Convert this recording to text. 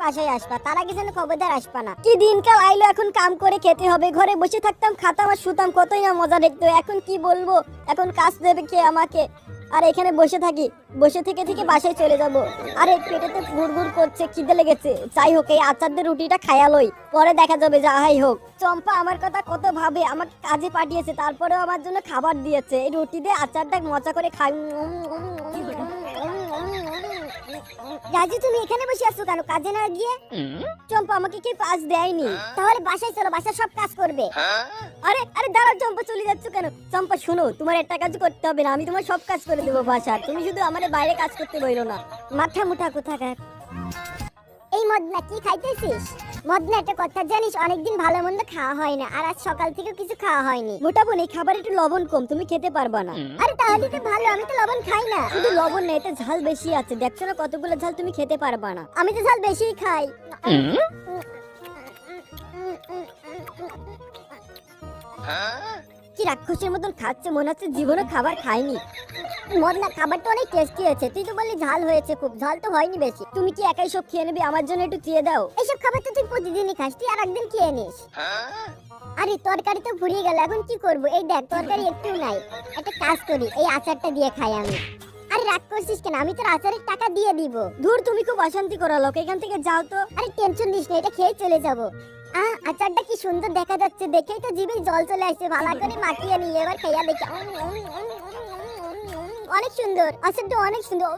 বাসায় আসবা, তার আগে যেন খবরদার আসবা না। কি দিনকাল আইলো, এখন কাম করে খেতে হবে। ঘরে বসে থাকতাম, খাতাম আর শুতাম, কতই না মজা দেখতো। এখন কি বলবো, এখন কাজ দেবে কে আমাকে? আর এখানে বসে থাকি, বসে থেকে থেকে বাসায় চলে যাব। আরে পেটেতে গুড়গুড় করছে, খিদে লেগেছে। যাই হোক, এই আচারদের রুটিটা খায়ালই, পরে দেখা যাবে যাহাই হোক। চম্পা আমার কথা কত ভাবে, আমাকে কাজে পাঠিয়েছে, তারপরেও আমার জন্য খাবার দিয়েছে। এই রুটি দিয়ে আচারটা মজা করে খাই। রাজু, তুমি এখানে বসে আছো কেন, কাজে না গিয়ে? চম্পা, আমাকে কি কাজ দেয়নি? তাহলে বাসায় চলো, বাসার সব কাজ করবে। আরে আরে দাঁড়াও চম্পা, চলে যাচ্ছ কেন? চম্পা শোনো, তোমার একটা কাজ করতে হবে না, আমি তোমার সব কাজ করে দেবো বাসার। তুমি শুধু আমাদের বাইরে কাজ করতে বইলো না। মাথা মুঠা কোথাকার। এই মদনা, কি খাইতেছিস? মদনা, একটা কথা জানিস, অনেকদিন ভালো মন্দ খাওয়া হয় না, আর আজ সকাল থেকে কিছু খাওয়া হয়নি। মোটা বোন, এই খাবার একটু লবণ কম, তুমি খেতে পারবা না। আরে তাহলে তো ভালো, আমি তো লবণ খাই না। শুধু লবণ না, এতে ঝাল বেশি আছে, দেখছো না কতগুলো ঝাল, তুমি খেতে পারবা না। আমি তো ঝাল বেশিই খাই। কি রাক্ষসের মতন খাচ্ছে, মনে হচ্ছে জীবনে খাবার খায়নি। মদনা, খাবারটা অনেক টেস্টি হয়েছে, তুই তো বললি ঝাল হয়েছে খুব, ঝাল তো হয়নি বেশি। তুমি কি একাই সব খেয়ে নেবে? আমার জন্য একটু দিয়ে দাও। এইসব খাবার তো তুই প্রতিদিনই খাস, তুই আর একদিন খেয়ে নিস। আরে তরকারি তো ফুরিয়ে গেল, এখন কি করব? এই দেখ, তরকারি একটু নাই। একটা কাজ করি, এই আচারটা দিয়ে খাই আমি। আরে রাগ করছিস কেন? আমি তোর আচারের টাকা দিয়ে দিব। ধুর, তুমি খুব অশান্তি করা লোক, এখান থেকে যাও তো। আরে টেনশন নিস না, এটা খেয়ে চলে যাব। আচারটা কি সুন্দর দেখা যাচ্ছে, দেখেই তো জিভে জল চলে আসছে। ভালো করে মাখিয়ে নিয়ে এবার খেয়া দেখি। অনেক সুন্দর আচারটা, অনেক সুন্দর।